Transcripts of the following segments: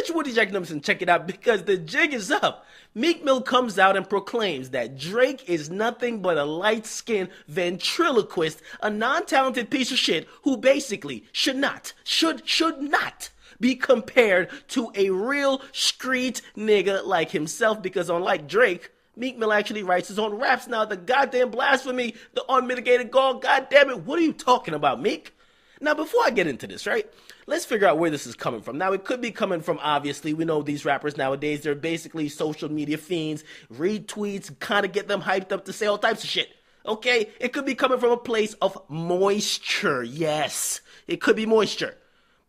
Switch Woody Jack numbers and check it out because the jig is up. Meek Mill comes out and proclaims that Drake is nothing but a light-skinned ventriloquist, a non-talented piece of shit who basically should not be compared to a real street nigga like himself, because unlike Drake, Meek Mill actually writes his own raps. Now, the goddamn blasphemy, the unmitigated gall, goddamn it, what are you talking about, Meek? Now, before I get into this, right, let's figure out where this is coming from. Now, it could be coming from, obviously, we know these rappers nowadays, they're basically social media fiends, read tweets, kind of get them hyped up to say all types of shit, okay? It could be coming from a place of moisture, yes, it could be moisture.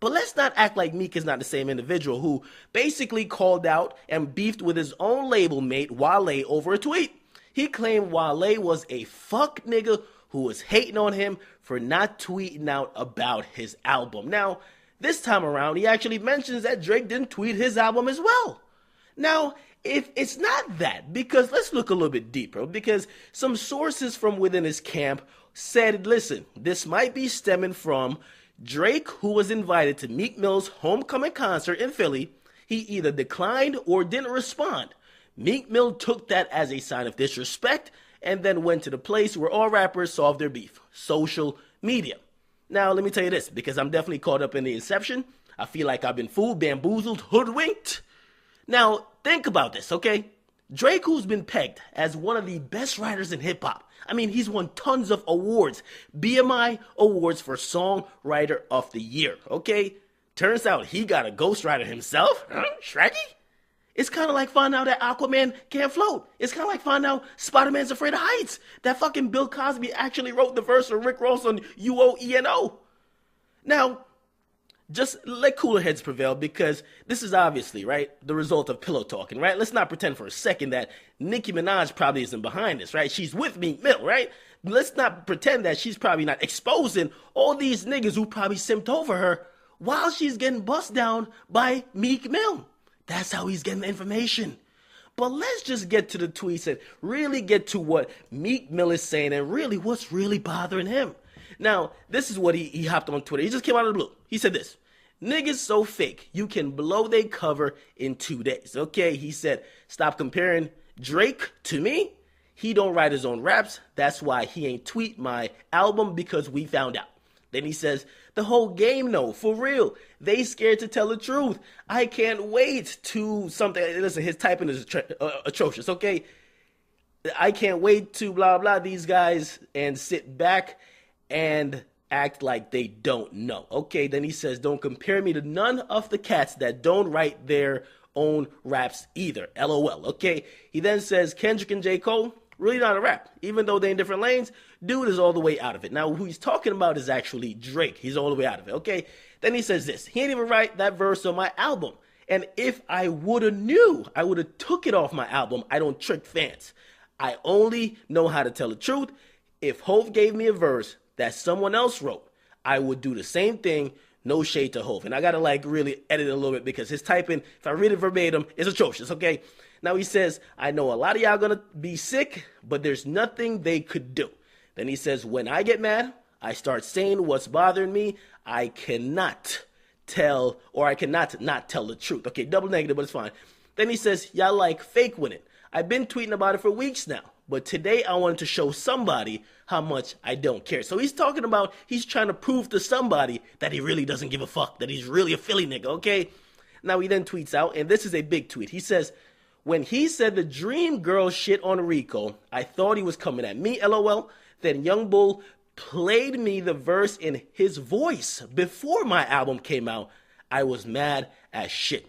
But let's not act like Meek is not the same individual who basically called out and beefed with his own label mate, Wale, over a tweet. He claimed Wale was a fuck nigga who was hating on him for not tweeting out about his album. Now, this time around, he actually mentions that Drake didn't tweet his album as well. Now, if it's not that, because let's look a little bit deeper, because some sources from within his camp said, listen, this might be stemming from Drake, who was invited to Meek Mill's homecoming concert in Philly. He either declined or didn't respond. Meek Mill took that as a sign of disrespect and then went to the place where all rappers solve their beef, social media. Now, let me tell you this, because I'm definitely caught up in the inception. I feel like I've been fooled, bamboozled, hoodwinked. Now, think about this, okay? Drake, who's been pegged as one of the best writers in hip-hop. I mean, he's won tons of awards. BMI awards for Songwriter of the Year, okay? Turns out he got a ghostwriter himself. Huh? Shraggy? It's kind of like finding out that Aquaman can't float. It's kind of like finding out Spider-Man's afraid of heights. That fucking Bill Cosby actually wrote the verse for Rick Ross on UOENO. Now, just let cooler heads prevail, because this is obviously, right, the result of pillow talking, right? Let's not pretend for a second that Nicki Minaj probably isn't behind this, right? She's with Meek Mill, right? Let's not pretend that she's probably not exposing all these niggas who probably simped over her while she's getting bust down by Meek Mill. That's how he's getting the information. But let's just get to the tweets and really get to what Meek Mill is saying and really what's really bothering him. Now, this is what he hopped on Twitter. He just came out of the blue. He said this: niggas so fake, you can blow they cover in 2 days. Okay, he said, stop comparing Drake to me. He don't write his own raps. That's why he ain't tweet my album, because we found out. Then he says, the whole game, no, for real. They scared to tell the truth. I can't wait to something. Listen, his typing is atrocious, okay? I can't wait to blah, blah, these guys, and sit back and act like they don't know. Okay, then he says, don't compare me to none of the cats that don't write their own raps either. LOL, okay? He then says, Kendrick and J. Cole, really not a rap. Even though they're in different lanes, dude is all the way out of it. Now, who he's talking about is actually Drake. He's all the way out of it, okay? Then he says this: he ain't even write that verse on my album. And if I woulda knew, I woulda took it off my album. I don't trick fans. I only know how to tell the truth. If Hov gave me a verse that someone else wrote, I would do the same thing. No shade to Hov. And I gotta really edit it a little bit, because his typing, if I read it verbatim, is atrocious, okay? Now he says, I know a lot of y'all gonna be sick, but there's nothing they could do. Then he says, when I get mad, I start saying what's bothering me. I cannot tell, or I cannot not tell the truth. Okay, double negative, but it's fine. Then he says, y'all like fake with it. I've been tweeting about it for weeks now, but today I wanted to show somebody how much I don't care. So he's talking about, he's trying to prove to somebody that he really doesn't give a fuck, that he's really a Philly nigga, okay? Now he then tweets out, and this is a big tweet. He says, when he said the Dream Girl shit on Rico, I thought he was coming at me, LOL. Then Young Bull played me the verse in his voice before my album came out. I was mad as shit.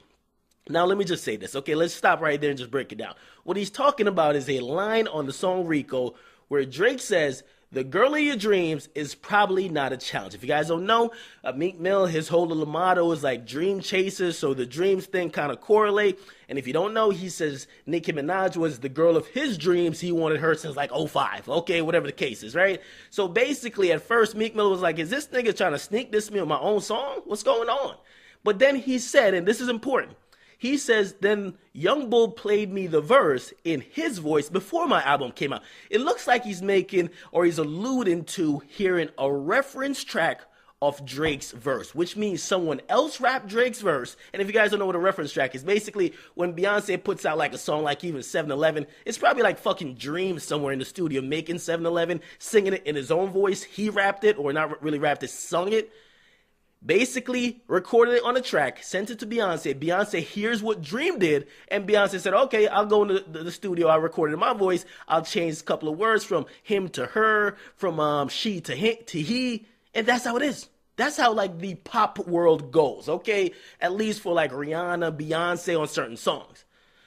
Now, let me just say this, okay? Let's stop right there and just break it down. What he's talking about is a line on the song Rico where Drake says, the girl of your dreams is probably not a challenge. If you guys don't know, Meek Mill, his whole little motto is like dream chasers, so the dreams thing kind of correlate. And if you don't know, he says Nicki Minaj was the girl of his dreams. He wanted her since like '05. Okay, whatever the case is, right? So basically, at first, Meek Mill was like, is this nigga trying to sneak this me on my own song? What's going on? But then he said, and this is important, he says, then Young Bull played me the verse in his voice before my album came out. It looks like he's making, or he's alluding to hearing a reference track of Drake's verse, which means someone else rapped Drake's verse. And if you guys don't know what a reference track is, basically when Beyonce puts out like a song like even 7-Eleven, it's probably like fucking Dream somewhere in the studio making 7-Eleven, singing it in his own voice. He rapped it, or not really rapped it, sung it. Basically recorded it on a track, sent it to Beyonce. Beyonce hears what Dream did, and Beyonce said, okay, I'll go into the studio. I recorded in my voice. I'll change a couple of words from him to her, from she to he, and that's how it is. That's how like the pop world goes, okay? At least for like Rihanna, Beyonce on certain songs.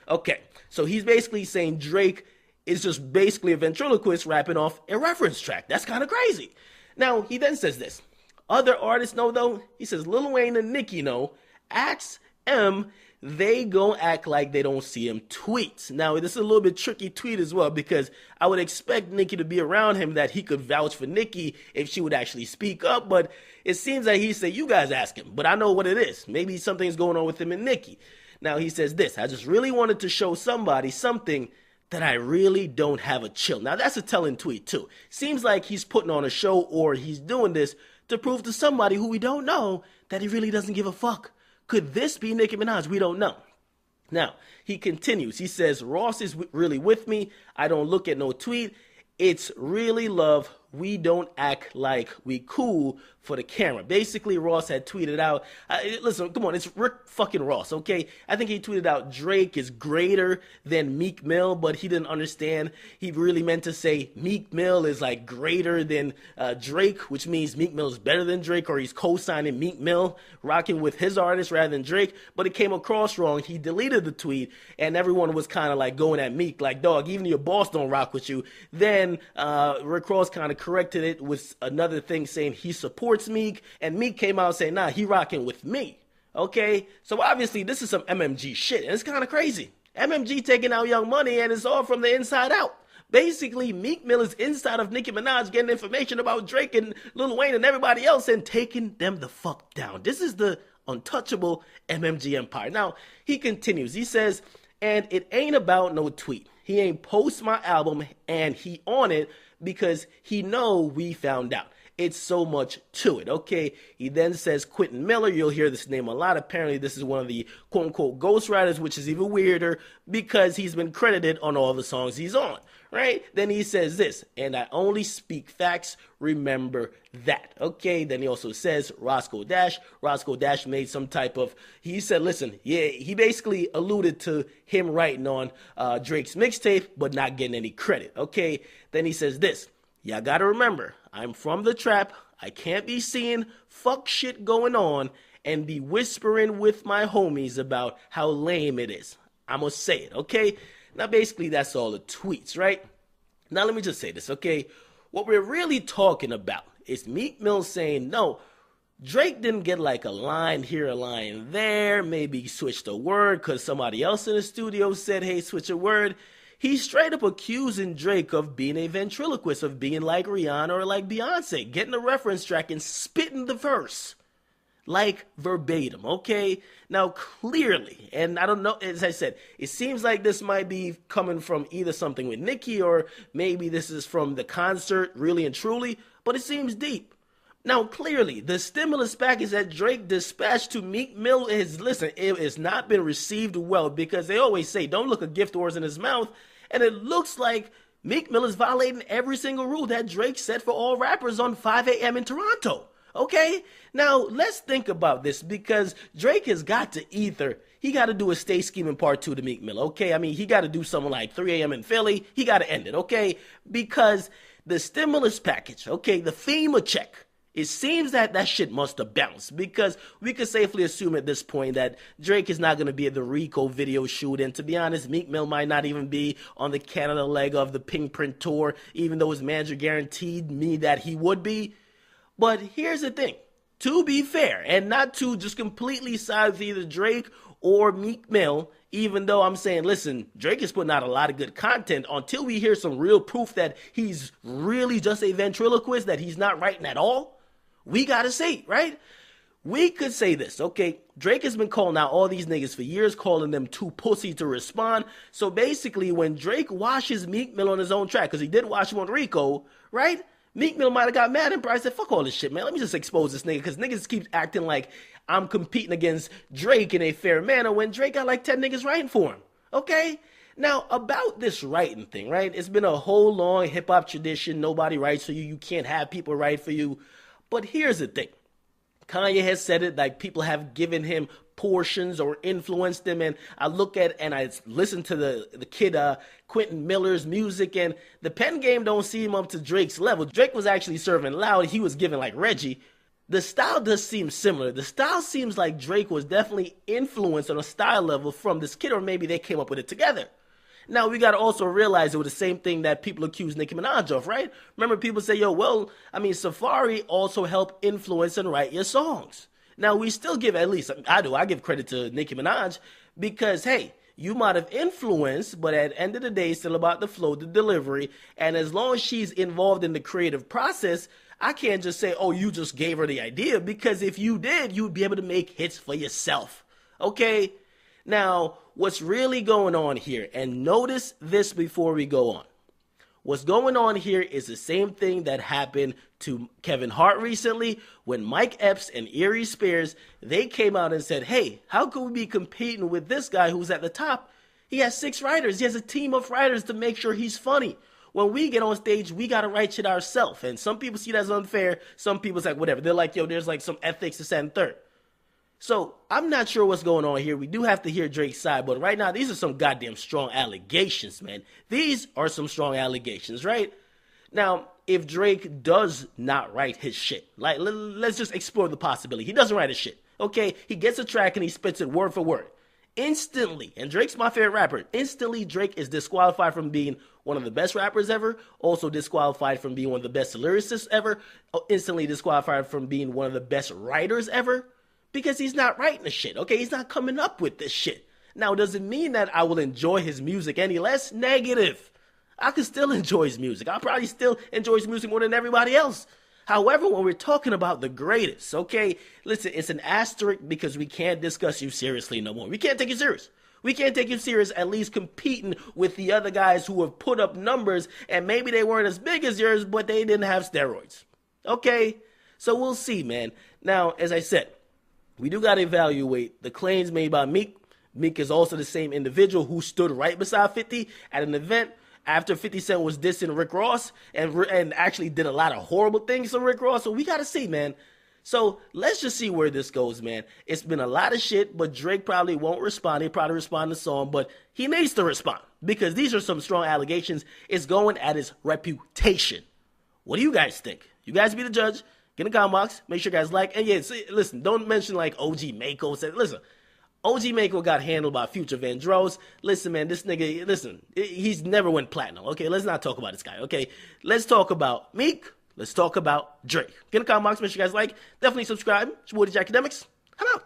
Okay, so he's basically saying Drake is just basically a ventriloquist rapping off a reference track. That's kind of crazy. Now, he then says this. Other artists know, though. He says Lil Wayne and Nicki know. Ask M, they gon' act like they don't see him tweets. Now, this is a little bit tricky tweet as well, because I would expect Nicki to be around him that he could vouch for Nicki if she would actually speak up. But it seems like he said, you guys ask him. But I know what it is. Maybe something's going on with him and Nicki. Now, he says this. I just really wanted to show somebody something that I really don't have a chill. Now, that's a telling tweet, too. Seems like he's putting on a show, or he's doing this to prove to somebody who we don't know that he really doesn't give a fuck. Could this be Nicki Minaj? We don't know. Now, he continues. He says, Ross is really with me. I don't look at no tweet. It's really love. We don't act like we cool for the camera. Basically, Ross had tweeted out, listen, come on, it's Rick fucking Ross, okay? I think he tweeted out Drake is greater than Meek Mill, but he didn't understand. He really meant to say Meek Mill is like greater than Drake, which means Meek Mill is better than Drake, or he's co-signing Meek Mill, rocking with his artist rather than Drake, but it came across wrong. He deleted the tweet, and everyone was kind of like going at Meek, like, dog, even your boss don't rock with you. Then Rick Ross kind of corrected it with another thing saying he supports Meek, and Meek came out saying, nah, he rocking with me. Okay, so obviously this is some MMG shit, and it's kind of crazy. MMG taking out Young Money, and it's all from the inside out. Basically, Meek Mill is inside of Nicki Minaj getting information about Drake and Lil Wayne and everybody else and taking them the fuck down. This is the untouchable MMG empire. Now, he continues. He says, and it ain't about no tweet. He ain't post my album, and he on it because he know we found out. It's so much to it, okay? He then says Quentin Miller. You'll hear this name a lot. Apparently, this is one of the quote-unquote ghostwriters, which is even weirder because he's been credited on all the songs he's on, right? Then he says this, and I only speak facts, remember that, okay? Then he also says Roscoe Dash. Roscoe Dash made some type of, he said, listen, yeah, he basically alluded to him writing on Drake's mixtape, but not getting any credit, okay? Then he says this, y'all gotta remember, I'm from the trap. I can't be seeing fuck shit going on and be whispering with my homies about how lame it is. I'm gonna say it, okay? Now, basically, that's all the tweets, right? Now, let me just say this, okay? What we're really talking about is Meek Mill saying, no, Drake didn't get like a line here, a line there, maybe switched a word because somebody else in the studio said, hey, switch a word. He's straight up accusing Drake of being a ventriloquist, of being like Rihanna or like Beyonce, getting a reference track and spitting the verse like verbatim, okay? Now, clearly, and I don't know, as I said, it seems like this might be coming from either something with Nicki or maybe this is from the concert, really and truly, but it seems deep. Now, clearly, the stimulus package that Drake dispatched to Meek Mill is, listen, it has not been received well because they always say, don't look a gift horse in his mouth. And it looks like Meek Mill is violating every single rule that Drake set for all rappers on 5 a.m. in Toronto. Okay? Now, let's think about this because Drake has got to he got to do a Stay Scheming Part 2 to Meek Mill, okay? I mean, he got to do something like 3 a.m. in Philly. He got to end it, okay? Because the stimulus package, okay, the FEMA check, it seems that that shit must have bounced because we could safely assume at this point that Drake is not going to be at the Rico video shoot. And to be honest, Meek Mill might not even be on the Canada leg of the Pink Print tour, even though his manager guaranteed me that he would be. But here's the thing. To be fair, and not to just completely side with either Drake or Meek Mill, even though I'm saying, listen, Drake is putting out a lot of good content until we hear some real proof that he's really just a ventriloquist, that he's not writing at all. We gotta say, right? We could say this, okay? Drake has been calling out all these niggas for years, calling them too pussy to respond. So basically, when Drake washes Meek Mill on his own track, because he did wash him on Rico, right? Meek Mill might have got mad and probably said, fuck all this shit, man. Let me just expose this nigga, because niggas keep acting like I'm competing against Drake in a fair manner when Drake got like 10 niggas writing for him. Okay? Now, about this writing thing, right? It's been a whole long hip-hop tradition. Nobody writes for you. You can't have people write for you. But here's the thing. Kanye has said it, like people have given him portions or influenced him, and I look at and I listen to the kid Quentin Miller's music, and the pen game don't seem up to Drake's level. Drake was actually serving loud. He was giving like Reggie. The style does seem similar. The style seems like Drake was definitely influenced on a style level from this kid, or maybe they came up with it together. Now, we got to also realize it was the same thing that people accuse Nicki Minaj of, right? Remember, people say, yo, well, I mean, Safari also helped influence and write your songs. Now, we still give, at least I do, I give credit to Nicki Minaj because, hey, you might have influenced, but at the end of the day, it's still about the flow, the delivery. And as long as she's involved in the creative process, I can't just say, oh, you just gave her the idea, because if you did, you'd be able to make hits for yourself. Okay? Now, what's really going on here, and notice this before we go on. What's going on here is the same thing that happened to Kevin Hart recently when Mike Epps and Erie Spears, they came out and said, hey, how could we be competing with this guy who's at the top? He has 6 writers. He has a team of writers to make sure he's funny. When we get on stage, we got to write shit ourselves. And some people see that as unfair. Some people's like, whatever. They're like, yo, there's like some ethics, this, and third. So I'm not sure what's going on here. We do have to hear Drake's side, but right now, these are some goddamn strong allegations, man. These are some strong allegations, right? Now, if Drake does not write his shit, like, let's just explore the possibility. He doesn't write his shit, okay? He gets a track and he spits it word for word. Instantly, and Drake's my favorite rapper, instantly Drake is disqualified from being one of the best rappers ever, also disqualified from being one of the best lyricists ever, instantly disqualified from being one of the best writers ever. Because he's not writing the shit, okay? He's not coming up with this shit. Now, does it mean that I will enjoy his music any less? Negative. I can still enjoy his music. I'll probably still enjoy his music more than everybody else. However, when we're talking about the greatest, okay, listen, it's an asterisk because we can't discuss you seriously no more. We can't take you serious. We can't take you serious, at least competing with the other guys who have put up numbers, and maybe they weren't as big as yours, but they didn't have steroids. Okay? So we'll see, man. Now, as I said, we do got to evaluate the claims made by Meek. Meek is also the same individual who stood right beside 50 at an event after 50 Cent was dissing Rick Ross and actually did a lot of horrible things to Rick Ross. So we got to see, man. So let's just see where this goes, man. It's been a lot of shit, but Drake probably won't respond. He'll probably respond to song, but he needs to respond because these are some strong allegations. It's going at his reputation. What do you guys think? You guys be the judge. Get in the comment box. Make sure you guys like. And yeah, see, listen, don't mention like OG Mako. Listen, OG Mako got handled by Future Vandross. Listen, man, this nigga, listen, he's never went platinum. Okay, let's not talk about this guy. Okay, let's talk about Meek. Let's talk about Drake. Get in the comment box. Make sure you guys like. Definitely subscribe. It's your boy, DJ Academics. I'm out.